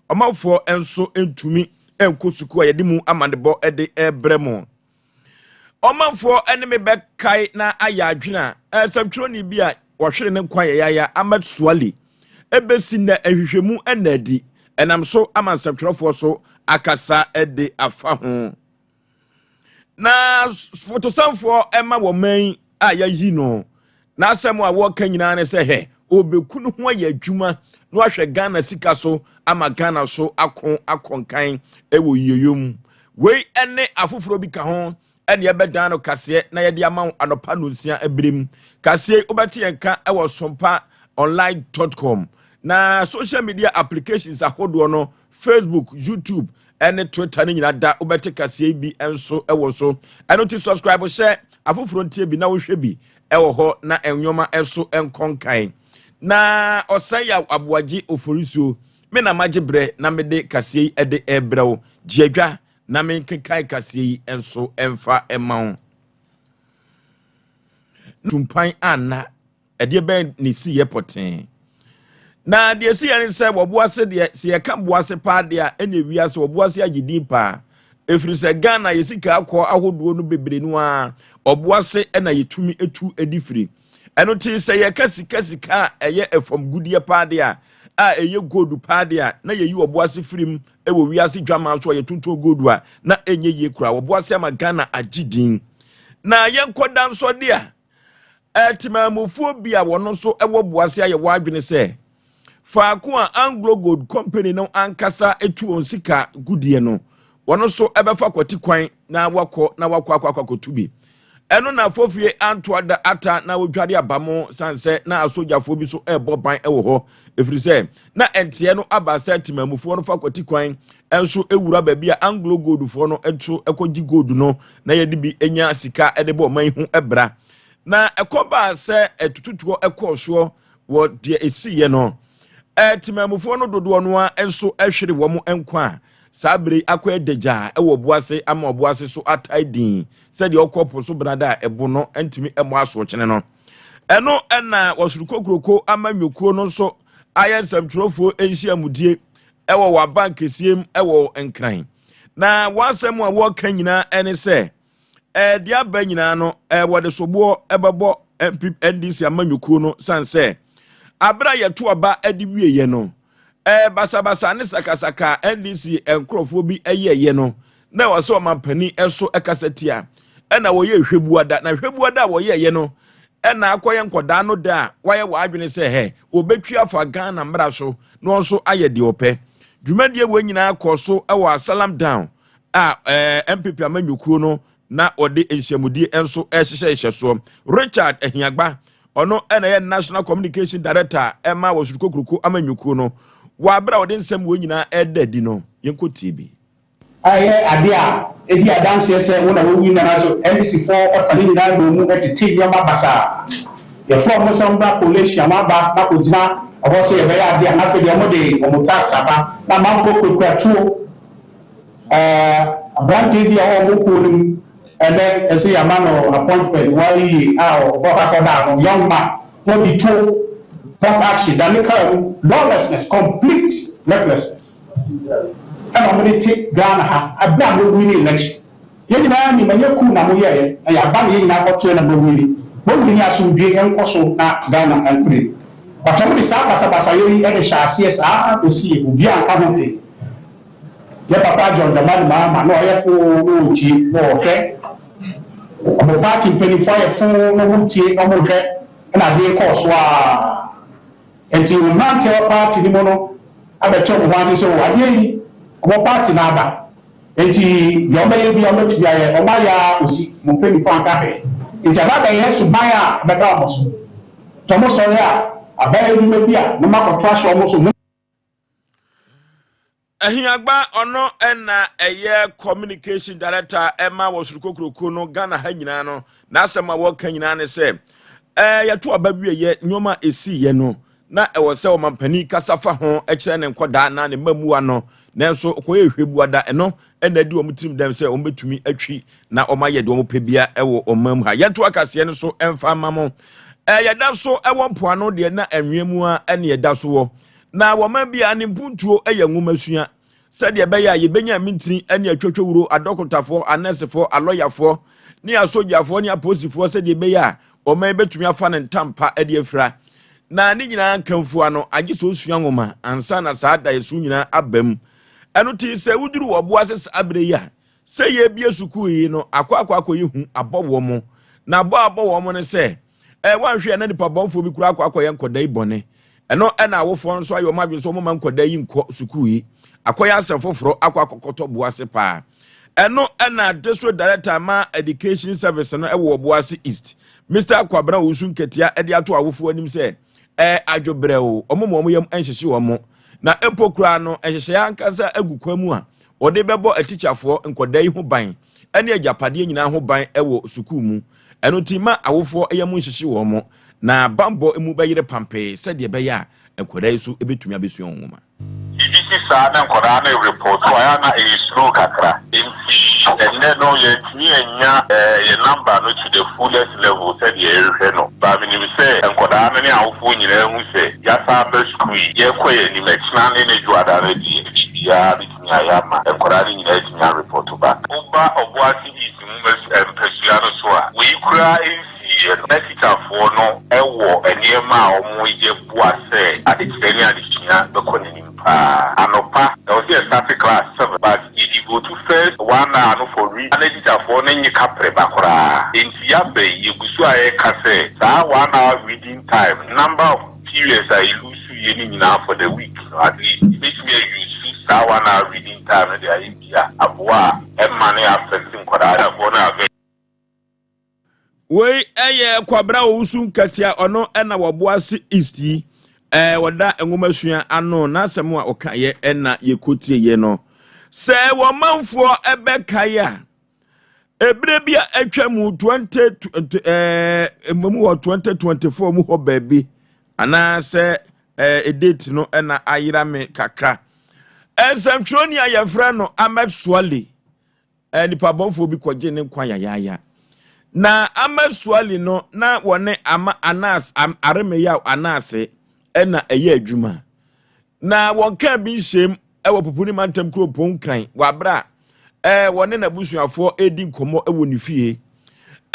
Omafo enso entumi enko suku yɛde mu amandebɔ ɛde ɛbrɛmo. Omafo eneme bɛkai na aya adwena samtweroni bi a wɔhwere ne kwa yaya Ahmed Swali ebesi na ehwehwemu enadi enam so amansamtwerofo so akasa ɛde afa ho. Na fotosanfo ema wo man a yayi no na asɛm a wɔka nyinaa ne sɛ he obekunu ho ayɛ adwuma no ahwɛ Ghana sika so ama Ghana so akonkan ewo yeyom wei ene afoforo bi ka ho ene yɛbɛdan no kase na yɛde ama anopa no nsia abirem kase obɛte yɛnka ewo sompaonline.com na social media applications ahodo no Facebook, YouTube ene Twitter ni nyina da obɛte kase bi enso ewo so eno ti subscribe share afoforo ntie bi na wo hwɛ bi ewo ho na enwoma enso enkonkan na osaya abuaji oforiso me na magebre na mede kase ede ebrɛw jiadwa na me kenkai kase enso emfa emawo tumpan ana ede ben ni si yepoten na de si yɛn sɛ wɔboase de si yɛ ka boase pa de a ene wiase wɔboase agidin pa efiri sɛ Ghana yesika akɔ ahodoɔ no bebre no a ɔboase na yetumi etu edifiri eno ti sɛ yɛ kasika ɛyɛ efom gudie pa de a ɛyɛ gold pa de a na yɛyi wɔboase firim ɛwɔ wiase dwama so yɛ tuntu gold a na enye yie kura wɔboase ama Ghana agidin na yɛn kɔdan so de a timamufuo bi a wɔno so ɛwɔ boase ayɛ wadwene sɛ faako a Anglo Gold Company no ankasa etu onsika gudie no wono so ebefa kwati kwan na wakɔ tubi eno na fofie antoada ata na wodwade abamo sanse na asojafo bi so ebo ban ewo ho efiri se na entie no abasa timamufo no fa kwati kwan enso ewura ba bia Anglo Gold fo no eto ekogi gold no na yede bi enya sika ede bo man hu ebra na ekoba se etututuo ekɔhwo wo de esiye no timamufo no dodo no a enso ehwere wo mo enkwa sabri akwa edeja ewo boase ama oboase so ataidin said the okopo so brada ebo no entimi emo aso kyene no eno na wasurukokroko ama nyokuo no so ayensam trofo enhia mudie ewo wa bank siem ewo enkran na wasem a wo kan nyina ene se dia ba nyina no wo de sobo ebebo NDC ama nyokuo no sanse abra yeto aba adi wieye no basa ne sakasaka NDC enkrofo bi eyeye no na waso mampani eso ekasatia na woye hwebuada na hwebuada woyeye no na akoye nkoda no da waye wadwene se he obetwi afa Ghana mra so no so aye de opɛ dwumadie wo nyina akɔso ewa Salam Down MPP amanyukuo no na ode enhyamudie enso ehyehyɛ so Richard Ehiagba ono na ye National Communication Director ema wosurukokroko amanyukuo no wabra ode nsɛm wo nyina edadi no yenko TV aye adia edi adanse se wona wo wi na so NDC for ofani nyina no mu etiti nyoma basa ye form Sompa coalition maba na ko gina obo se ye be ya adia na fe de mo de omo tax aba na manfo kokura tuo branche bi a mo ko ni ene ese ya mano appointment wali obo ka ko da no young man no be tuo not action that make lawlessness, complete recklessness. And I'm going to take Ghana. I've done no winning election. You know, I'm in my cool now. Yeah, I have done now to another winning. But we have some big and also not Ghana and put it. But some of the Sabasa and the CSR to see who be uncommon. Yeah, Papa John, the man, Mamma, no, I have no tea, okay. I'm a party penny fire for no tea, okay. And I did cause enti wo mante wa party ni mono abeto mo wanse so wadei wo party na aba enti yo be bi o metu bia ye o ma ya osi mo peni fo anka be enti aba ye su ban a be da mo so to mo so ya aba ye bi bia no ma ko trash o mo so Ehiagba ono na eye communication director ema wosurukokroko no Ghana ha nyina no na asema wo kan nyina ne se ya to aba wieye nyoma esi ye no na ewo se o mampani kasafa ho ekire ne nkoda na ne mamua no nanso koye hwebuada eno na di o mutim dem se o betumi atwi na o maye de o pebia ewo o mam ha yeto akase ne so emfa mamo yeda so ewo mpoano de na anwemu a ene yeda so wo na woma bia ne mpuntuo eye nwumasua sɛdeɛ bɛyɛ a yɛbɛnya mintini ane atwotwowuro adɔkotafo anesefo aloyafo ne asogyafoɔ ne aposifoɔ sɛdeɛ bɛyɛ a ɔman bɛtumi afa ne ntampa ade afira na ne nyinaa kamfua no agye so sua nwoma ansa na saa da yesu nyinaa abam ɛno ti sɛ wuduru wɔboa sɛ abre yi a sɛ yɛ bie sukuu yi no akɔ yi hu abɔwɔ mo na abɔ mo ne sɛ wanhwɛ na nipa bɔnfo bi kura akɔ yɛ nkɔda yi bɔne ɛno ɛna awofoɔ nso ayɔ ma bi so mo man nkɔda yi nkɔ sukuu yi akɔyɛ asɛm foforɔ akɔkɔtɔ boase paa ɛno ɛna district director ma education service no ɛwɔ boase east Mr. Kwabra Usun Ketia ɛde ato awofoɔ anim sɛ adwobrɛwo ɔmo yam ɛnhyehye wɔn na empokura no ɛhyehyɛ ankasa agukwa mu a ɔde bɛbɔ atichafoɔ nkɔda yi ho ban ɛne agyapadeɛ nyinaa ho ban ɛwɔ sukuu mu ɛno ti ma awofoɔ ɛyam nhyehye wɔn na bambɔ emu bɛyere pampe sɛdeɛ bɛyɛ a nkɔda yi so ebetumi abesua wɔn ma ibisi saa na nkɔda na report wa ya na slow kakra nti ɛnɛ no yɛtumi anya yɛ number no to the fullest level sɛdeɛ yɛrehwɛ no ba minim sɛ nkɔda no ne awofoɔ nyinaa hu sɛ yɛasa bɛ school yɛkɔ yɛ anim akyina ne ne dwoada no deɛ biribiara bitumi ayɛ ama nkɔda no nyinaa atumi areport back woba ɔboase isi mu mpasua no so a wei koraa na teacherfoɔ no ɛwɔ nneɛma a wɔn yɛ boa sɛ adekyerɛ ne adesua bɛkɔ n'anim paa anɔpa ɛwɔ sɛ yɛstarte class 7 but yɛde go to first 1 hour no for read ana teacherfoɔ no nye kapre ba koraa enti yɛaba yi yɛgu so a yɛka sɛ saa 1 hour reading time number of periods a yɛlusu yɛ ne nyinaa for the week no at least yɛbɛtumi ayusu saa 1 hour reading time no de ayɛ bia aboa a ɛma ne affect nkwadaa no a wei Kwabra Usun Ketia ono ɛna wɔboase east yi wɔda enwomasua ano na asɛm a ɔka yɛ ɛna yɛkotie yɛ no sɛ wɔmanfoɔ ɛbɛkae a ebre bia atwa mu 2024 mu hɔ baabi ana sɛ edate no ɛna ayira me kakra ɛsɛmtwerɛni a yɛfrɛ no Ahmed Swali nipa bɔnfo bi kɔgye ne kwa yayaya na Amesuali no na wone anas aremeya anase ena eye adwuma na wonka bi hyem ewo popuni mantem kropon kran wabra wone na busuafo edi nkomo ewo ne fie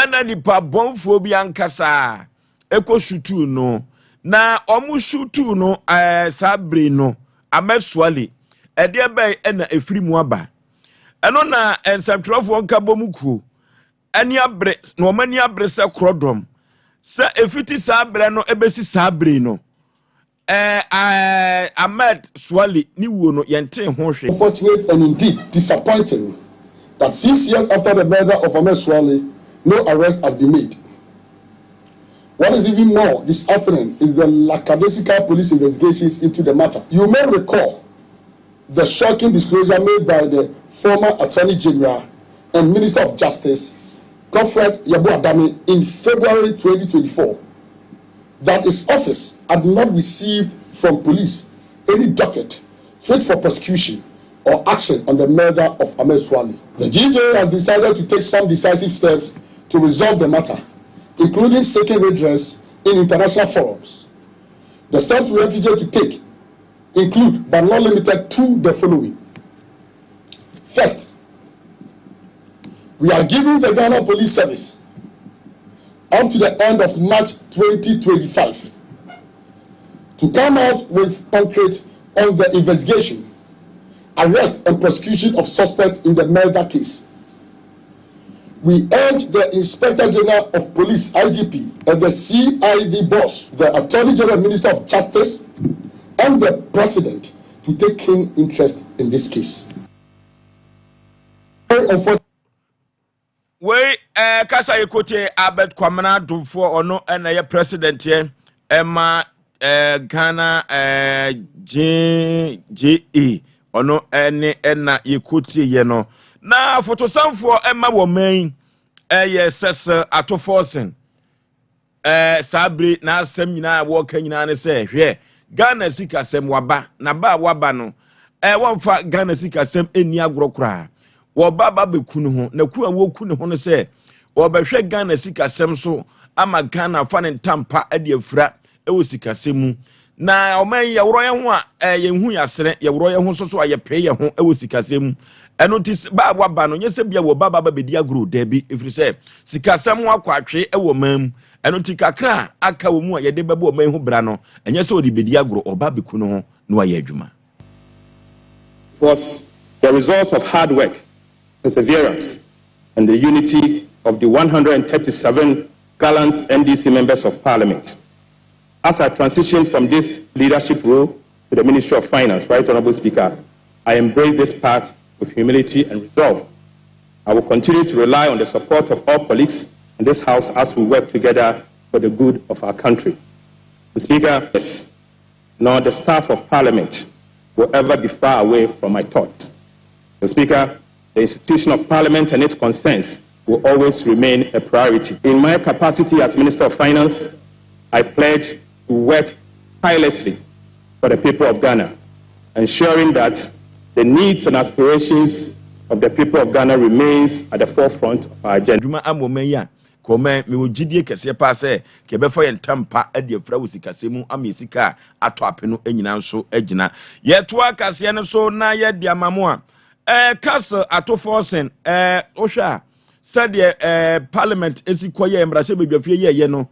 ena nipa bonfo bi ankasa eko shutu no na omu shutu no sabre no Amesuali ede be ena efiri mu aba eno na ensamtrofo nka bomukuo ani abre no mani abre se krodom se efiti sabre no ebesi sabre no Ahmed Swali ni wo no yente ho hwe. Unfortunate and indeed disappointing that 6 years after the murder of Ahmed Swali no arrest has been made. What is even more disheartening is the lackadaisical police investigations into the matter. You may recall the shocking disclosure made by the former Attorney General and Minister of Justice Godfred Yabu-Adami in February 2024 that his office had not received from police any docket fit for prosecution or action on the murder of Ahmed Swali. The GJ has decided to take some decisive steps to resolve the matter, including seeking redress in international forums. The steps we envisage to take include, but not limited to, the following. First, we are giving the Ghana Police Service up to the end of March 2025 to come out with concrete on the investigation, arrest and prosecution of suspects in the murder case. We urge the Inspector General of Police, IGP, and the CID boss, the Attorney General, Minister of Justice, and the President to take keen interest in this case. We kasa yekote Albert Kwamana Dumfo ono ena ye president ye ema Ghana JE ono ene ena yekote ye no na fotosanfo ema wo main ye sese atoforsen sabre na asem nyina wo ka nyina ne se hwe Ghana sika sem waba na ba waba no wonfa Ghana sika sem eni agorokora wo baba bekunu ho na ku a wo ku ne ho no se wo behwe Ghana sika sem so ama Ghana fa ne ntampa ade afura ewo sika sem mu na oman ye woro ye ho a ye hu yasere ye woro ye ho so a ye pe ye ho e wo sikasem eno ti ba ba no nye se bia wo baba ba bedi agro da bi efiri se sikasem akwatwe e wo mam eno ti kakra aka wo mu a ye de bebo oman ho bra no enye se odi bedi agro oba beku no ho no aye adwuma. Was the result of hard work, perseverance, and the unity of the 137 gallant NDC members of Parliament. As I transition from this leadership role to the Ministry of Finance, Right Honourable Speaker, I embrace this path with humility and resolve. I will continue to rely on the support of all colleagues in this House as we work together for the good of our country. The Speaker, yes, nor the staff of Parliament will ever be far away from my thoughts. The Speaker, the institution of Parliament and its concerns will always remain a priority. In my capacity as Minister of Finance, I pledge to work tirelessly for the people of Ghana, ensuring that the needs and aspirations of the people of Ghana remains at the forefront of our agenda. Kome me wogidie kese pa se ke befo ye ntampa ade afra wosikasemu amesika ato apeno enyina nso agina ye to akase ne so na ye de amamo a castle ato forcing ohwa said the parliament esikoye embrase bedwafie ye no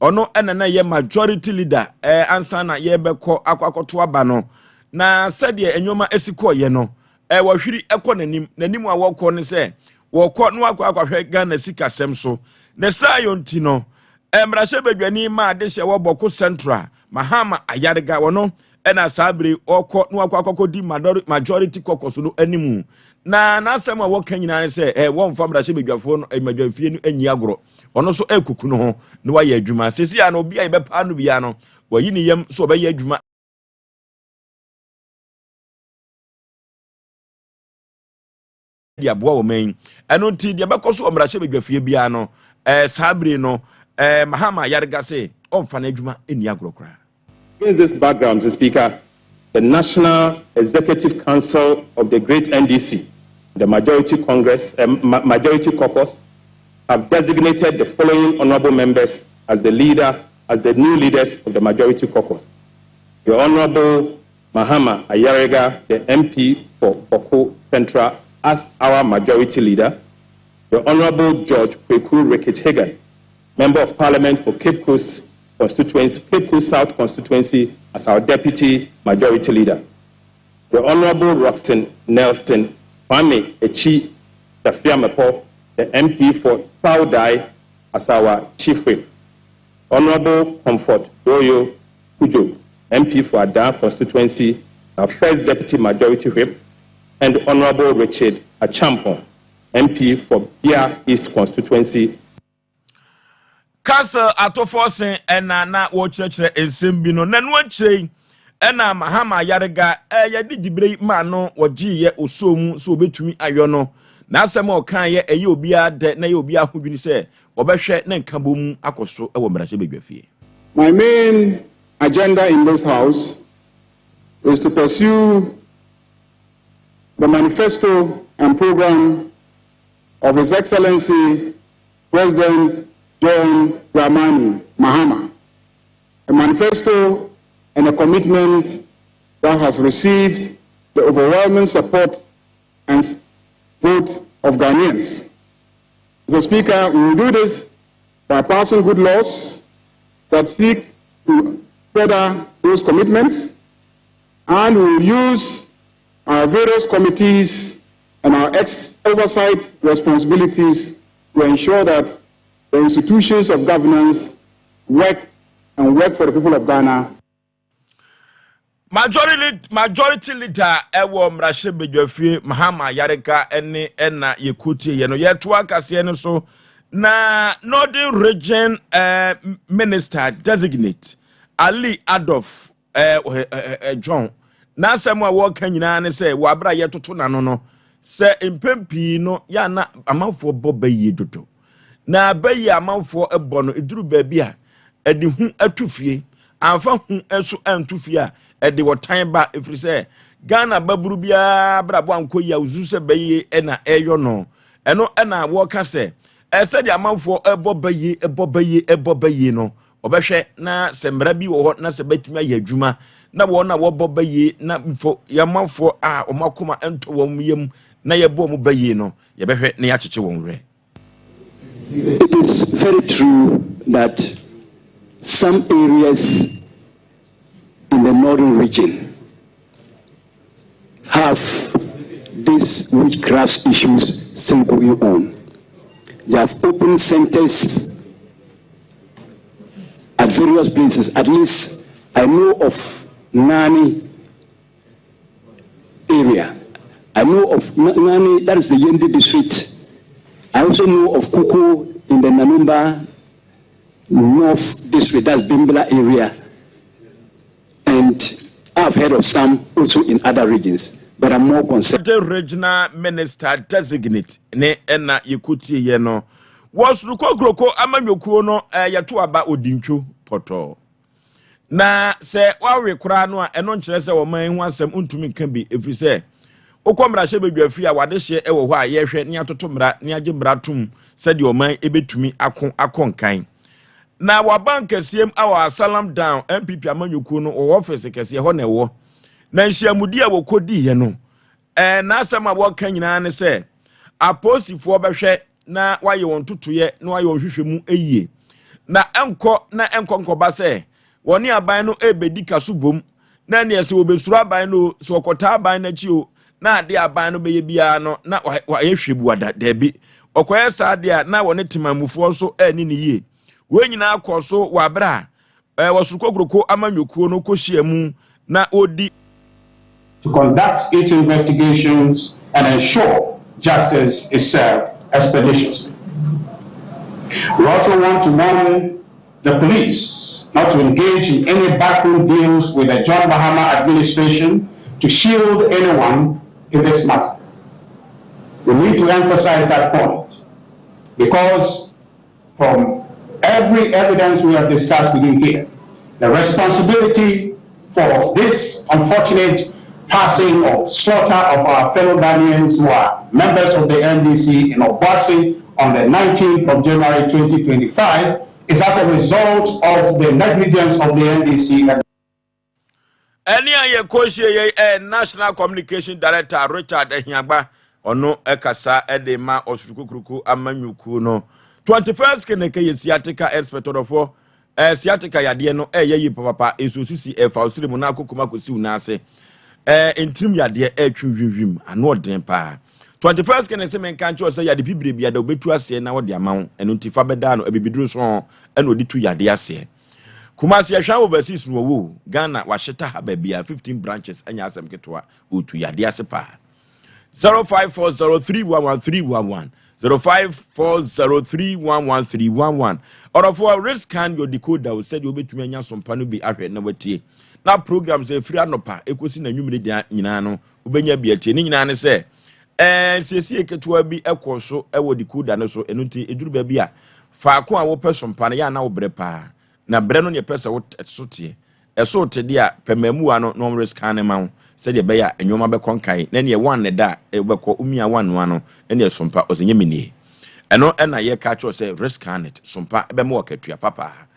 ono enana ye majority leader ansa na ye beko akwakoto aba no na said the enyoma esikoye no wahwiri ekọ nanim a wokọ ne se wokọ no akwahwe Ghana sikasem so ne sayonti no embrase bedwani ma de hye woboko central mahama ayarega wono ena sabre okọ no akwakọkọ di majority kokoso no animu na asem a woka nyina ne se won fa embrase bedwafo no emadwafie no anyi agoro ono so ekuku no ho ne wa ye adwuma sesi ya no obi a bepa no bia no wayi ne yam so obaye adwuma dia boa wo men eno nti dia bekoso omrahye bedwafie bia no sabre no mahama yarga se omfa na adwuma eni agrokra. Against this background, Mr. Speaker, the National Executive Council of the Great NDC, the Majority Caucus, have designated the following honourable members as the new leaders of the Majority Caucus: the Honourable Mahama Ayarega, the MP for Boko Central, as our Majority Leader; the Honourable George Kweku Rekit-Hagan, Member of Parliament for Cape Coast South Constituency, as our Deputy Majority Leader; the Honourable Roxanne Nelson Kwame Echi Dafiamepo, the MP for Saudai, as our Chief Whip; Honourable Comfort Doyo Kujo, MP for Ada Constituency, our First Deputy Majority Whip; and Honourable Richard Achampon, MP for Bia East Constituency. Castle atoforsen na wo kyerɛkyerɛ ensem bi no na no ankyerɛ na Mahama Yarega yɛde dibrei ma no wɔgye osomu so obetumi ayɔ no na asɛm a ɔkan yɛ ɛyɛ obi ade na yɛ obi ahodwini sɛ wɔbɛhwɛ na nkabom akɔso ɛwɔ mmarahyɛ bedwafie. My main agenda in this house is to pursue the manifesto and program of His Excellency President John Dramani Mahama, a manifesto and a commitment that has received the overwhelming support and vote of Ghanaians. Mr. Speaker, we will do this by passing good laws that seek to further those commitments, and we will use our various committees and our oversight responsibilities to ensure that the institutions of governance work for the people of Ghana. Majority leader ewo mrashe bedwafie Mahama Yarega ena yekutie ye no yeto akase no so na Northern Region Minister designate Ali Adolf John na asem a wo ka nyina ne se wo abra yetoto na no se empempi no ya na amanfo bobayi dodo na bayi amanfo ebo no eduru ba bia edi hu atufie amfa hu enso antufie a edi wotan ba efiri se Ghana baburu bia brabo anko ya uzu se bayi na eyo no eno na wo ka se se di amanfo ebo bayi no obehwe na sembra bi wo ho na se betumi aye adwuma na wo na wo boba ye na mfo yamanfo a omakoma ento wo yam na ye bo mu baye no ye behwe na ya cheke won re. It is very true that some areas in the northern region have these witchcraft issues still going on. They have opened centers at various places. At least I know of Nani area. I know of Nani, that is the Yendi district. I also know of Kuku in the Nanumba North district, that's Bimbala area. And I've heard of some also in other regions, but I'm more concerned. The regional minister designate ne ena yekuti ye no was ruko groko amanyokuo no yato aba odintwo poto. Na se wawe kura no a eno nkyere se wo man hu asem untumi nka bi efri se okomra hye bedwafi a wade hye ewo ho a yehwe ne atoto mra ne age mra tum se de oman ebetumi akonkan na wa bank asiem awa salam down MPP amanyokuo no wo office kese ho na ewo na nhyiamudi a wokodi ye no na asem a wo kan nyina ne se aposifo behwe na waye won totoye na waye hwehwemu eyie na enko nkoba se woni aban no ebedi kasubom na ne ese obesuru aban no so okota aban na chi o na ade aban no beye bia no na waye hwebu ada dabi okoye sa ade a na woni timamufo so ani ne yie we nyina akoso wa bra wasuruko amanyokuo no kohyiamu na odi to conduct its investigations and ensure justice is served expeditiously. We also want to warn the police not to engage in any backroom deals with the John Mahama administration to shield anyone in this matter. We need to emphasize that point because from every evidence we have discussed within here, the responsibility for this unfortunate passing or slaughter of our fellow Ghanaians who are members of the NDC in Obasi on the 19th of January 2025 is as a result of the negligence of the NDC. Any aye koshie National Communication Director Richard Ehiagba ono ekasa edema osukukuruku amanyuku no 21st keneke yesiatica expectorofo siatica yade no yeyi papa esusisi efa osirimu na akokoma kosi unase intim yade atwinwim ano den pa 21st kenese menka ncho se yade bibire bia da obetu ase na wode amawo eno ntifa beda no ebibiduru so eno oditu yade ase Kumasi ya overseas no wo Ghana washeta haba bia 15 branches anya asem ketwa otu yade ase pa 0540311311 0540311311 or for risk can your decoder will said you betumi anya Sompa no bi ahwe na watie na programs e free anopa ekosi na nwumire dia nyina no obenya bia tie ni nyina ne se siesie eketwa bi ekoso ewo decoder no so enunti eduru ba bia faako a wo pɛ Sompa no ya na wo bre pa na bre no ne pɛ se wo sotie eso te dia pemamu ano no risk can ma said ye beya enyoma be konkan na ne one ne da e be ko umia one no ano ne Sompa ozenye mini eno na ye ka cho say risk can it Sompa be mo wakatua papa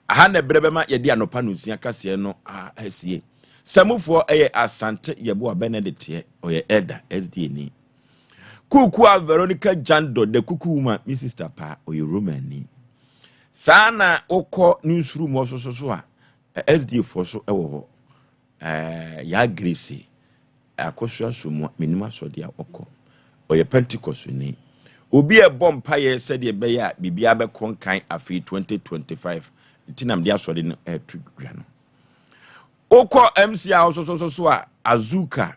aha na bre be ma ye dia no pa no sia kase no asie samufo eye asante ye bo Benedict ye oye elder SDA ni kuku a Veronica Jando de kuku ma mi sister pa oye Romani sana okọ newsroom so a SDA for so ewo ya Grace akosua somu minima so dia okọ oye Pentecost ni obi e bompa ye said ye be ya bibia be konkan afi 2025 tinam dia so de no tudwa no okọ MC a so a Azuka